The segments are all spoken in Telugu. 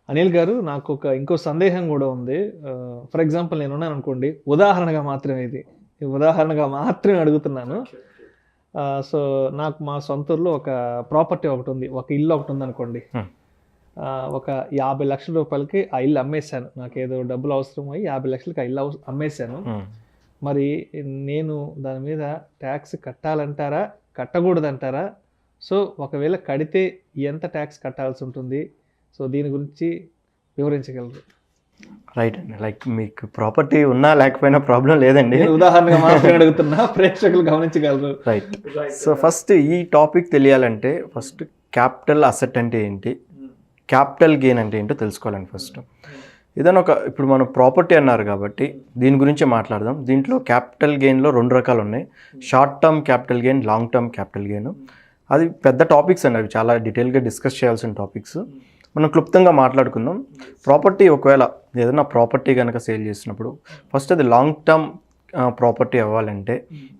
అనిల్ గారు నాకు ఇంకో సందేహం కూడా ఉంది. ఫర్ ఎగ్జాంపుల్ నేనున్నాను అనుకోండి. ఉదాహరణగా మాత్రమే ఇది. ఉదాహరణగా మాత్రమే అడుగుతున్నాను. సో, నాకు మా సొంత ఊర్లో ఒక ప్రాపర్టీ ఒకటుంది. ఒక ఇల్లు ఒకటుందనుకోండి. ఒక 50,00,000 రూపాయలకి ఆ ఇల్లు అమ్మేశాను. నాకేదో డబ్బులు అవసరమై 50,00,000కి ఆ ఇల్లు అమ్మేశాను. మరి నేను దాని మీద ట్యాక్స్ కట్టాలంటారా? కట్టకూడదంటారా? సో, ఒకవేళ కడితే ఎంత ట్యాక్స్ కట్టాల్సి ఉంటుంది? సో, దీని గురించి వివరించగలరు? రైట్ అండి. లైక్ మీకు ప్రాపర్టీ ఉన్నా లేకపోయినా ప్రాబ్లం లేదండి. నేను ఉదాహరణగా మాత్రమే అడుగుతున్నా. ప్రేక్షకులు గమనించగలరు. రైట్. సో ఫస్ట్ ఈ టాపిక్ తెలియాలంటే ఫస్ట్ క్యాపిటల్ అసెట్ అంటే ఏంటి, క్యాపిటల్ గెయిన్ అంటే ఏంటో తెలుసుకోవాలండి ఫస్ట్. ఏదైనా ఇప్పుడు మనం ప్రాపర్టీ అన్నారు కాబట్టి దీని గురించి మాట్లాడదాం. దీంట్లో క్యాపిటల్ గెయిన్లో 2 రకాలు ఉన్నాయి. Short term capital gain, long term capital gain. అది పెద్ద టాపిక్స్ అండి, అవి చాలా డీటెయిల్గా డిస్కస్ చేయాల్సిన టాపిక్స్. మనం క్లుప్తంగా మాట్లాడుకుందాం. ప్రాపర్టీ ఒకవేళ ఏదైనా ప్రాపర్టీ కనుక సేల్ చేసినప్పుడు ఫస్ట్ అది లాంగ్ టర్మ్ ప్రాపర్టీ అవ్వాలంటే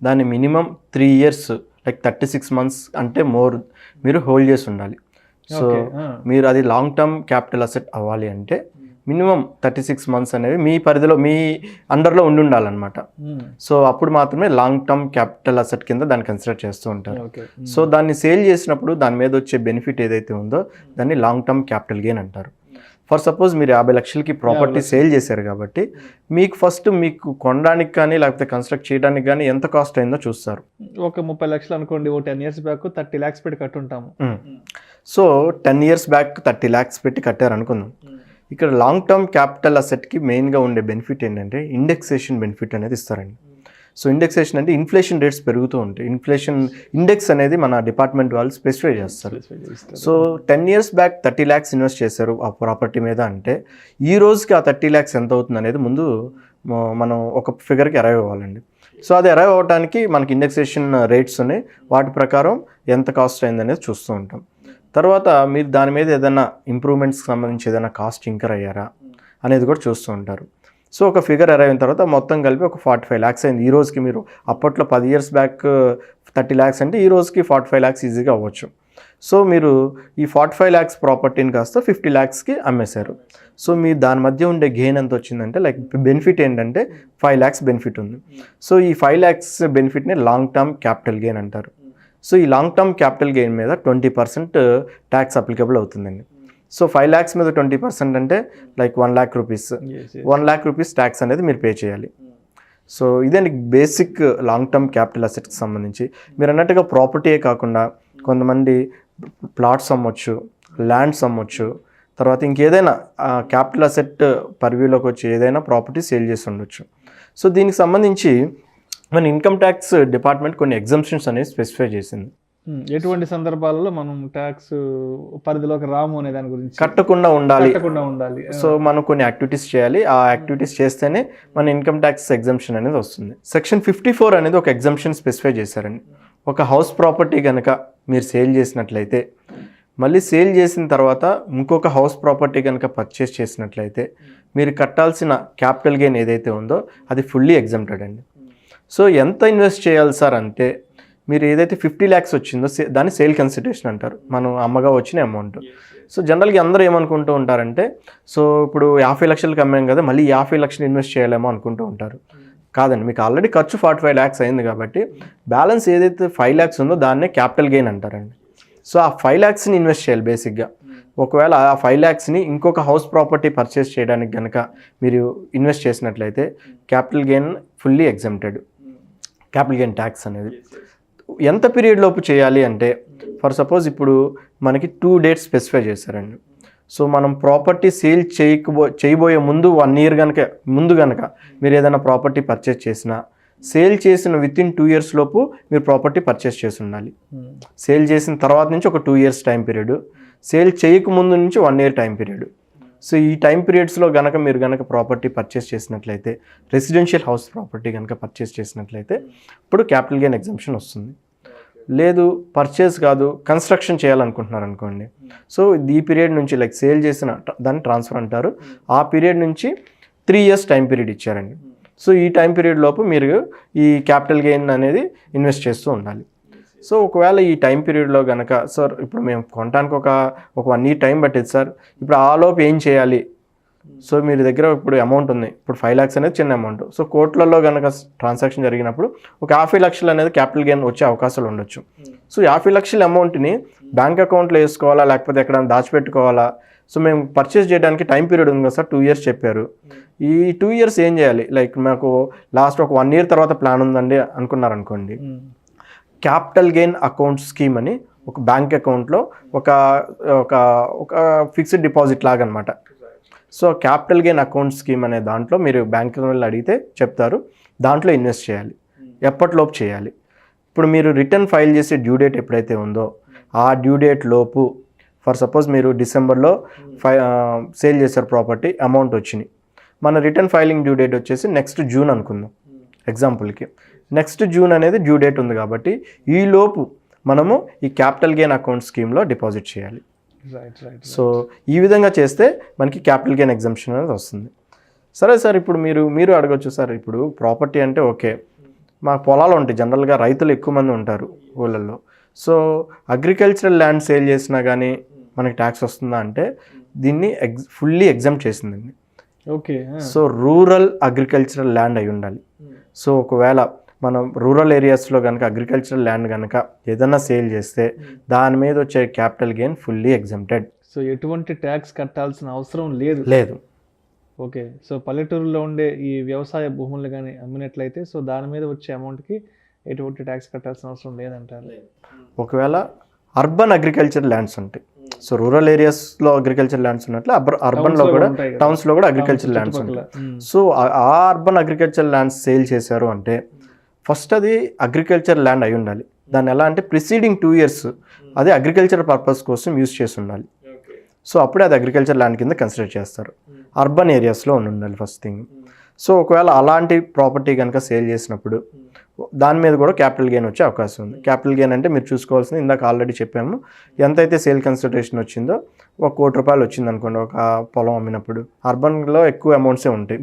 దాన్ని మినిమం 3 years లైక్ 36 months అంటే మోర్ మీరు హోల్డ్ చేసి ఉండాలి. సో మీరు అది లాంగ్ టర్మ్ క్యాపిటల్ అసెట్ అవ్వాలి అంటే మినిమం 36 months అనేవి మీ పరిధిలో మీ అండర్లో ఉండాలన్నమాట. సో అప్పుడు మాత్రమే లాంగ్ టర్మ్ క్యాపిటల్ అసెట్ కింద దాన్ని కన్సిడర్ చేస్తూ ఉంటారు. సో దాన్ని సేల్ చేసినప్పుడు దాని మీద వచ్చే బెనిఫిట్ ఏదైతే ఉందో దాన్ని లాంగ్ టర్మ్ క్యాపిటల్ గెయిన్ అంటారు. ఫర్ సపోజ్ మీరు 50,00,000కి ప్రాపర్టీ సేల్ చేశారు కాబట్టి మీకు ఫస్ట్ మీకు కొనడానికి కానీ లేకపోతే కన్స్ట్రక్ట్ చేయడానికి కానీ ఎంత కాస్ట్ అయిందో చూస్తారు. ఒక 30,00,000 అనుకోండి, ఓ 10 years బ్యాక్ 30 lakhs పెట్టి కట్టుంటాము. సో 10 years బ్యాక్ 30 lakhs పెట్టి కట్టారు అనుకుందాం. ఇక్కడ లాంగ్ టర్మ్ క్యాపిటల్ అసెట్కి మెయిన్గా ఉండే బెనిఫిట్ ఏంటంటే ఇండెక్సేషన్ బెనిఫిట్ అనేది ఇస్తారండి. సో ఇండెక్సేషన్ అంటే ఇన్ఫ్లేషన్ రేట్స్ పెరుగుతూ ఉంటాయి. ఇన్ఫ్లేషన్ ఇండెక్స్ అనేది మన డిపార్ట్మెంట్ వాళ్ళు స్పెసిఫై చేస్తారు. So 10 years back 30 lakhs invest చేశారు ఆ ప్రాపర్టీ మీద అంటే ఈ రోజుకి ఆ 30 lakhs ఎంత అవుతుంది అనేది ముందు మనం ఒక ఫిగర్కి అరైవ్ అవ్వాలండి. సో అది అరైవ్ అవ్వడానికి మనకి ఇండెక్సేషన్ రేట్స్ ఉన్నాయి, వాటి ప్రకారం ఎంత కాస్ట్ అయింది అనేది చూస్తూ ఉంటాం. తర్వాత మీరు దాని మీద ఏదైనా ఇంప్రూవ్మెంట్స్కి సంబంధించి ఏదైనా కాస్ట్ ఇంకర్ అయ్యారా అనేది కూడా చూస్తూ ఉంటారు. సో ఒక ఫిగర్ అరైవ్ అయిన తర్వాత మొత్తం కలిపి ఒక 45 lakhs అయింది. ఈ రోజుకి మీరు అప్పట్లో 10 years బ్యాక్ 30 lakhs అంటే ఈ రోజుకి 45 lakhs ఈజీగా అవ్వచ్చు. సో మీరు ఈ 45 lakhs ప్రాపర్టీని కాస్త 50 lakhsకి అమ్మేశారు. సో మీరు దాని మధ్య ఉండే గెయిన్ ఎంత వచ్చిందంటే లైక్ బెనిఫిట్ ఏంటంటే 5 lakhs బెనిఫిట్ ఉంది. సో ఈ 5 lakhs బెనిఫిట్ని లాంగ్ టర్మ్ క్యాపిటల్ గెయిన్ అంటారు. సో ఈ లాంగ్ టర్మ్ క్యాపిటల్ గెయిన్ మీద 20% ట్యాక్స్ అప్లికబుల్ అవుతుందండి. సో 5 lakhs మీద 20% అంటే like 1 lakh rupees. 1 lakh rupees tax అనేది మీరు పే చేయాలి. సో ఇదండి బేసిక్ లాంగ్ టర్మ్ క్యాపిటల్ అసెట్కి సంబంధించి. మీరు అన్నట్టుగా ప్రాపర్టీయే కాకుండా కొంతమంది ప్లాట్స్ అమ్మొచ్చు, ల్యాండ్స్ అమ్మొచ్చు, తర్వాత ఇంకేదైనా క్యాపిటల్ అసెట్ పర్వ్యూలోకి వచ్చి ఏదైనా ప్రాపర్టీ సేల్ చేసి ఉండొచ్చు. సో దీనికి సంబంధించి మన ఇన్కమ్ ట్యాక్స్ డిపార్ట్మెంట్ కొన్ని ఎగ్జంప్షన్స్ అనేవి స్పెసిఫై చేసింది. ఎటువంటి సందర్భాలలో మనం ట్యాక్స్ పరిధిలోకి రాము అనే దాని గురించి. కట్టకుండా ఉండాలి. సో మనం కొన్ని యాక్టివిటీస్ చేయాలి, ఆ యాక్టివిటీస్ చేస్తేనే మన ఇన్కమ్ ట్యాక్స్ ఎగ్జంప్షన్ అనేది వస్తుంది. సెక్షన్ 54 అనేది ఒక ఎగ్జంప్షన్ స్పెసిఫై చేశారండి. ఒక హౌస్ ప్రాపర్టీ కనుక మీరు సేల్ చేసినట్లయితే మళ్ళీ సేల్ చేసిన తర్వాత ఇంకొక హౌస్ ప్రాపర్టీ కనుక పర్చేస్ చేసినట్లయితే మీరు కట్టాల్సిన క్యాపిటల్ గెయిన్ ఏదైతే ఉందో అది ఫుల్లీ ఎగ్జంప్టెడ్ అండి. సో ఎంత ఇన్వెస్ట్ చేయాలి సార్ అంటే మీరు ఏదైతే 50 lakhs వచ్చిందో దాన్ని సేల్ కన్సిడరేషన్ అంటారు, మనం అమ్మగా వచ్చిన అమౌంట్. సో జనరల్గా అందరూ ఏమనుకుంటూ ఉంటారంటే సో ఇప్పుడు 50 లక్షలకు అమ్మాం కదా మళ్ళీ 50 లక్షలు ఇన్వెస్ట్ చేయలేమో అనుకుంటూ ఉంటారు. కాదండి, మీకు ఆల్రెడీ ఖర్చు 45 lakhs అయింది కాబట్టి బ్యాలెన్స్ ఏదైతే 5 lakhs ఉందో దాన్నే క్యాపిటల్ గెయిన్ అంటారండి. సో ఆ 5 lakhsని ఇన్వెస్ట్ చేయాలి బేసిక్గా. ఒకవేళ ఆ 5 lakhsని ఇంకొక హౌస్ ప్రాపర్టీ పర్చేస్ చేయడానికి కనుక మీరు ఇన్వెస్ట్ చేసినట్లయితే capital gain fully exempted, capital gain tax అనేది. ఎంత పీరియడ్ లోపు చేయాలి అంటే ఫర్ సపోజ్ ఇప్పుడు మనకి 2 dates స్పెసిఫై చేశారండి. సో మనం ప్రాపర్టీ సేల్ చేయబోయే ముందు 1 year ముందు కనుక మీరు ఏదైనా ప్రాపర్టీ పర్చేస్ చేసినా సేల్ చేసిన వితిన్ 2 years లోపు మీరు ప్రాపర్టీ పర్చేస్ చేసి ఉండాలి. సేల్ చేసిన తర్వాత నుంచి ఒక 2 years టైం పీరియడ్, సేల్ చేయకముందు నుంచి 1 year టైం పీరియడ్. సో ఈ టైం పీరియడ్స్లో మీరు ప్రాపర్టీ పర్చేస్ చేసినట్లయితే రెసిడెన్షియల్ హౌస్ ప్రాపర్టీ పర్చేస్ చేసినట్లయితే ఇప్పుడు క్యాపిటల్ గెయిన్ ఎగ్జంప్షన్ వస్తుంది. లేదు పర్చేస్ కాదు కన్స్ట్రక్షన్ చేయాలనుకుంటున్నారు అనుకోండి, సో ఈ పీరియడ్ నుంచి లైక్ సేల్ చేసిన దాన్ని ట్రాన్స్ఫర్ అంటారు, ఆ పీరియడ్ నుంచి 3 years టైం పీరియడ్ ఇచ్చారండి. సో ఈ టైం పీరియడ్ లోపు మీరు ఈ క్యాపిటల్ గెయిన్ అనేది ఇన్వెస్ట్ చేస్తూ ఉండాలి. సో ఒకవేళ ఈ టైం పీరియడ్లో కనుక సార్ ఇప్పుడు మేము కొనడానికి ఒక 1 year టైం పట్టింది సార్, ఇప్పుడు ఆలోపు ఏం చేయాలి? సో మీరు దగ్గర ఇప్పుడు అమౌంట్ ఉంది, ఇప్పుడు 5 lakhs అనేది చిన్న అమౌంట్. సో కోట్లలో కనుక ట్రాన్సాక్షన్ జరిగినప్పుడు ఒక 50 lakhs అనేది క్యాపిటల్ గెయిన్ వచ్చే అవకాశాలు ఉండొచ్చు. సో 50 lakhs అమౌంట్ని బ్యాంక్ అకౌంట్లో వేసుకోవాలా లేకపోతే ఎక్కడైనా దాచిపెట్టుకోవాలా? సో మేము పర్చేస్ చేయడానికి టైం పీరియడ్ ఉంది కదా సార్, 2 years చెప్పారు. ఈ 2 years ఏం చేయాలి? లైక్ మాకు లాస్ట్ ఒక 1 year తర్వాత ప్లాన్ ఉందండి అనుకున్నారనుకోండి, క్యాపిటల్ గెయిన్ అకౌంట్ స్కీమ్ అని ఒక బ్యాంక్ అకౌంట్లో ఒక ఫిక్స్డ్ డిపాజిట్ లాగా అనమాట. So capital gain account scheme అనే దాంట్లో మీరు బ్యాంక్ వాళ్ళు అడిగితే చెప్తారు, దాంట్లో ఇన్వెస్ట్ చేయాలి. ఎప్పటిలోపు చేయాలి? ఇప్పుడు మీరు రిటర్న్ ఫైల్ చేసే డ్యూ డేట్ ఎప్పుడైతే ఉందో ఆ డ్యూ డేట్ లోపు, ఫర్ సపోజ్ మీరు డిసెంబర్లో సేల్ చేశారు ప్రాపర్టీ, అమౌంట్ వచ్చినాయి, మన రిటర్న్ ఫైలింగ్ డ్యూ డేట్ వచ్చేసి నెక్స్ట్ జూన్ అనుకుందాం ఎగ్జాంపుల్కి. నెక్స్ట్ జూన్ అనేది డ్యూ డేట్ ఉంది కాబట్టి ఈ లోపు మనము ఈ క్యాపిటల్ గెయిన్ అకౌంట్ స్కీమ్లో డిపాజిట్ చేయాలి. సో ఈ విధంగా చేస్తే మనకి క్యాపిటల్ గెయిన్ ఎగ్జంప్షన్ అనేది వస్తుంది. సరే సార్, ఇప్పుడు మీరు అడగొచ్చు సార్, ఇప్పుడు ప్రాపర్టీ అంటే ఓకే, మా పొలాలు ఉంటాయి, జనరల్గా రైతులు ఎక్కువ మంది ఉంటారు ఊళ్ళల్లో. సో అగ్రికల్చరల్ ల్యాండ్ సేల్ చేసినా కానీ మనకి ట్యాక్స్ వస్తుందా అంటే దీన్ని ఫుల్లీ ఎగ్జామ్ చేసిందండి. Okay. So rural agricultural land అయి ఉండాలి. సో ఒకవేళ మనం రూరల్ ఏరియాస్లో కనుక అగ్రికల్చరల్ ల్యాండ్ కనుక ఏదైనా సేల్ చేస్తే దాని మీద వచ్చే capital gain fully exempted. So ఎటువంటి ట్యాక్స్ కట్టాల్సిన అవసరం లేదు. ఓకే. సో పల్లెటూరులో ఉండే ఈ వ్యవసాయ భూములు కానీ అమ్మినట్లయితే సో దాని మీద వచ్చే అమౌంట్కి ఎటువంటి ట్యాక్స్ కట్టాల్సిన అవసరం లేదంటారు. ఒకవేళ అర్బన్ అగ్రికల్చర్ ల్యాండ్స్ ఉంటాయి, సో రూరల్ ఏరియాస్లో అగ్రికల్చర్ ల్యాండ్స్ ఉన్నట్లు అర్బన్లో కూడా టౌన్స్లో కూడా అగ్రికల్చర్ ల్యాండ్స్ ఉంటాయి. సో ఆ అర్బన్ అగ్రికల్చర్ ల్యాండ్స్ సేల్ చేశారు అంటే ఫస్ట్ అది అగ్రికల్చర్ ల్యాండ్ అయి ఉండాలి. దాన్ని ఎలా అంటే ప్రిసీడింగ్ 2 years అది అగ్రికల్చర్ పర్పస్ కోసం యూజ్ చేసి ఉండాలి. సో అప్పుడే అది అగ్రికల్చర్ ల్యాండ్ కింద కన్సిడర్ చేస్తారు. అర్బన్ ఏరియాస్లో ఉండాలి ఫస్ట్ థింగ్. సో ఒకవేళ అలాంటి ప్రాపర్టీ కనుక సేల్ చేసినప్పుడు దాని మీద కూడా క్యాపిటల్ గెయిన్ వచ్చే అవకాశం ఉంది. క్యాపిటల్ గెయిన్ అంటే మీరు చూసుకోవాల్సింది ఇందాక ఆల్రెడీ చెప్పాము, ఎంతైతే సేల్ కన్సిడరేషన్ వచ్చిందో 1 కోటి రూపాయలు వచ్చింది అనుకోండి ఒక పొలం అమ్మినప్పుడు, అర్బన్లో ఎక్కువ అమౌంట్సే ఉంటాయి.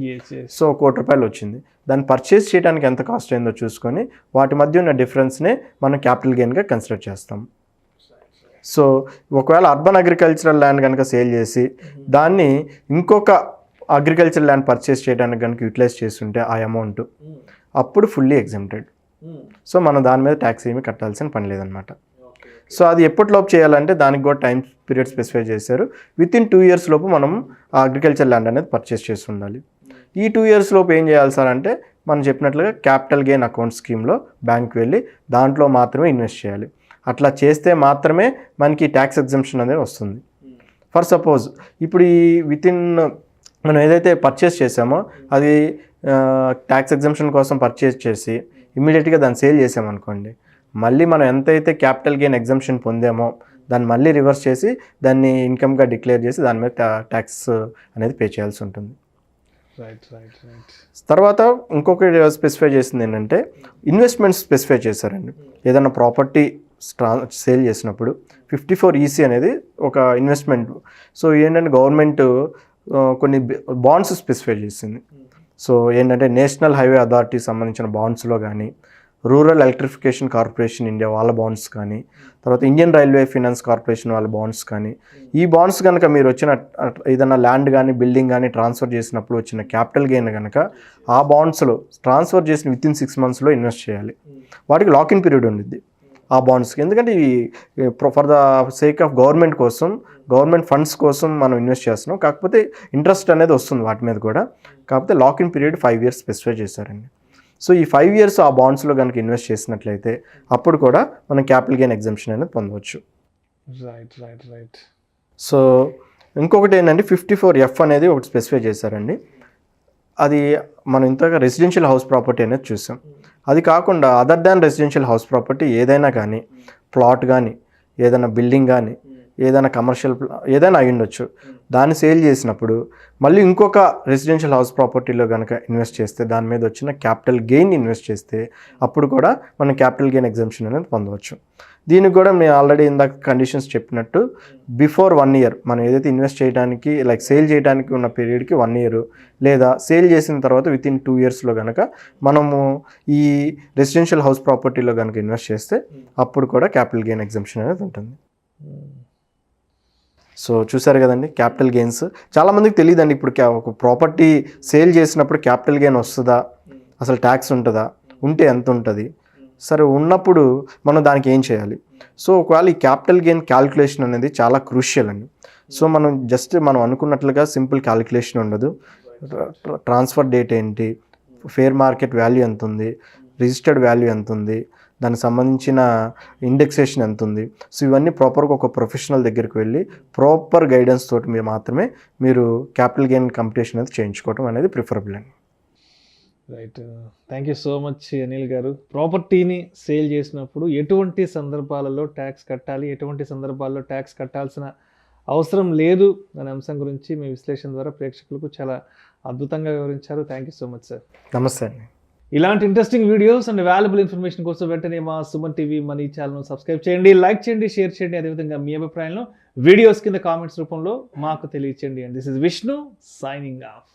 సో 1 కోటి రూపాయలు వచ్చింది, దాన్ని పర్చేస్ చేయడానికి ఎంత కాస్ట్ అయిందో చూసుకొని వాటి మధ్య ఉన్న డిఫరెన్స్నే మనం క్యాపిటల్ గెయిన్గా కన్సిడర్ చేస్తాం. సో ఒకవేళ అర్బన్ అగ్రికల్చరల్ ల్యాండ్ కనుక సేల్ చేసి దాన్ని ఇంకొక అగ్రికల్చర్ ల్యాండ్ పర్చేస్ చేయడానికి కనుక యూటిలైజ్ చేస్తుంటే ఆ అమౌంట్ అప్పుడు ఫుల్లీ ఎగ్జంప్టెడ్. సో మనం దాని మీద ట్యాక్స్ ఏమీ కట్టాల్సిన పని లేదనమాట. సో అది ఎప్పటిలోపు చేయాలంటే దానికి కూడా టైం పీరియడ్ స్పెసిఫై చేశారు. వితిన్ 2 years లోపు మనం ఆ అగ్రికల్చర్ ల్యాండ్ అనేది పర్చేస్ చేసి ఉండాలి. ఈ 2 years లోపు ఏం చేయాలి సార్ అంటే మనం చెప్పినట్లుగా క్యాపిటల్ గెయిన్ అకౌంట్ స్కీమ్లో బ్యాంక్ వెళ్ళి దాంట్లో మాత్రమే ఇన్వెస్ట్ చేయాలి. అట్లా చేస్తే మాత్రమే మనకి ట్యాక్స్ ఎగ్జంప్షన్ అనేది వస్తుంది. ఫర్ సపోజ్ ఇప్పుడు ఈ వితిన్ మనం ఏదైతే పర్చేస్ చేసామో అది ట్యాక్స్ ఎగ్జంప్షన్ కోసం పర్చేస్ చేసి ఇమ్మీడియట్గా దాన్ని సేల్ చేసామనుకోండి, మళ్ళీ మనం ఎంతైతే క్యాపిటల్ గెయిన్ ఎగ్జంప్షన్ పొందామో దాన్ని మళ్ళీ రివర్స్ చేసి దాన్ని ఇన్కమ్గా డిక్లేర్ చేసి దాని మీద ట్యాక్స్ అనేది పే చేయాల్సి ఉంటుంది. తర్వాత ఇంకొకటి స్పెసిఫై చేసింది ఏంటంటే ఇన్వెస్ట్మెంట్స్ స్పెసిఫై చేశారండి. ఏదైనా ప్రాపర్టీ సేల్ చేసినప్పుడు 54EC అనేది ఒక ఇన్వెస్ట్మెంట్. సో ఏంటంటే గవర్నమెంట్ కొన్ని బాండ్స్ స్పెసిఫై చేసింది. సో ఏంటంటే నేషనల్ హైవే అథారిటీ సంబంధించిన బాండ్స్లో కానీ, రూరల్ ఎలక్ట్రిఫికేషన్ కార్పొరేషన్ ఇండియా వాళ్ళ బాండ్స్ కానీ, తర్వాత ఇండియన్ రైల్వే ఫైనాన్స్ కార్పొరేషన్ వాళ్ళ బాండ్స్ కానీ, ఈ బాండ్స్ కనుక మీరు వచ్చిన ఏదైనా ల్యాండ్ కానీ బిల్డింగ్ కానీ ట్రాన్స్ఫర్ చేసినప్పుడు వచ్చిన క్యాపిటల్ గెయిన్ కనుక ఆ బాండ్స్లో ట్రాన్స్ఫర్ చేసిన వితిన్ 6 months ఇన్వెస్ట్ చేయాలి. వాటికి లాకిన్ పీరియడ్ ఉండిద్ది ఆ బాండ్స్కి. ఎందుకంటే ఇవి for the sake of government కోసం, గవర్నమెంట్ ఫండ్స్ కోసం మనం ఇన్వెస్ట్ చేస్తున్నాం. కాకపోతే ఇంట్రెస్ట్ అనేది వస్తుంది వాటి మీద కూడా. కాకపోతే లాకిన్ పీరియడ్ 5 years స్పెసిఫై చేశారండి. సో ఈ 5 years ఆ బాండ్స్లో కనుక ఇన్వెస్ట్ చేసినట్లయితే అప్పుడు కూడా మనం క్యాపిటల్ గెయిన్ ఎగ్జంప్షన్ అనేది పొందవచ్చు. రైట్. సో ఇంకొకటి ఏంటంటే 54F అనేది ఒకటి స్పెసిఫై చేశారండి. అది మనం ఇంతగా రెసిడెన్షియల్ హౌస్ ప్రాపర్టీ అనేది చూసాం. అది కాకుండా other than residential house property ఏదైనా కానీ, ప్లాట్ కానీ, ఏదైనా బిల్డింగ్ కానీ, ఏదైనా కమర్షియల్ ఏదైనా అయి ఉండొచ్చు, దాన్ని సేల్ చేసినప్పుడు మళ్ళీ ఇంకొక రెసిడెన్షియల్ హౌస్ ప్రాపర్టీలో కనుక ఇన్వెస్ట్ చేస్తే దాని మీద వచ్చిన క్యాపిటల్ గెయిన్ ఇన్వెస్ట్ చేస్తే అప్పుడు కూడా మనం క్యాపిటల్ గెయిన్ ఎగ్జంప్షన్ అనేది పొందవచ్చు. దీనికి కూడా మేము ఆల్రెడీ ఇందాక కండిషన్స్ చెప్పినట్టు బిఫోర్ 1 ఇయర్ మనం ఏదైతే ఇన్వెస్ట్ చేయడానికి లైక్ సేల్ చేయడానికి ఉన్న పీరియడ్కి 1 ఇయర్ లేదా సేల్ చేసిన తర్వాత విత్ ఇన్ 2 ఇయర్స్లో కనుక మనము ఈ రెసిడెన్షియల్ హౌస్ ప్రాపర్టీలో కనుక ఇన్వెస్ట్ చేస్తే అప్పుడు కూడా క్యాపిటల్ గెయిన్ ఎగ్జంప్షన్ అనేది ఉంటుంది. సో చూసారు కదండి క్యాపిటల్ గెయిన్స్. చాలామందికి తెలియదండి ఇప్పుడు ఒక ప్రాపర్టీ సేల్ చేసినప్పుడు క్యాపిటల్ గెయిన్ వస్తుందా, అసలు ట్యాక్స్ ఉంటుందా, ఉంటే ఎంత ఉంటుంది, సరే ఉన్నప్పుడు మనం దానికి ఏం చేయాలి. సో ఒకవేళ ఈ క్యాపిటల్ గెయిన్ క్యాలిక్యులేషన్ అనేది చాలా క్రూషియల్ అండి. సో మనం అనుకున్నట్లుగా సింపుల్ క్యాలిక్యులేషన్ ఉండదు. ట్రాన్స్ఫర్ డేట్ ఏంటి, ఫేర్ మార్కెట్ వాల్యూ ఎంత ఉంది, రిజిస్టర్డ్ వాల్యూ ఎంత ఉంది, దానికి సంబంధించిన ఇండెక్సేషన్ ఎంత ఉంది. సో ఇవన్నీ ప్రాపర్గా ఒక ప్రొఫెషనల్ దగ్గరికి వెళ్ళి ప్రాపర్ గైడెన్స్ తోటి మాత్రమే మీరు క్యాపిటల్ గెయిన్ కంప్యూటేషన్ అనేది చేయించుకోవడం అనేది ప్రిఫరబుల్ అండి. Right, thank you so much Anil గారు. ప్రాపర్టీని సేల్ చేసినప్పుడు ఎటువంటి సందర్భాలలో ట్యాక్స్ కట్టాలి, ఎటువంటి సందర్భాల్లో ట్యాక్స్ కట్టాల్సిన అవసరం లేదు అనే అంశం గురించి మీ విశ్లేషణ ద్వారా ప్రేక్షకులకు చాలా అద్భుతంగా వివరించారు. Thank you so much sir. నమస్తే అండి. ఇలాంటి interesting videos and valuable information కోసం వెంటనే మా సుమన్ టీవీ మనీ ఛానల్ను సబ్స్క్రైబ్ చేయండి, లైక్ చేయండి, షేర్ చేయండి. అదేవిధంగా మీ అభిప్రాయంలో వీడియోస్ కింద కామెంట్స్ రూపంలో మాకు తెలియచేయండి. And this is Vishnu signing off.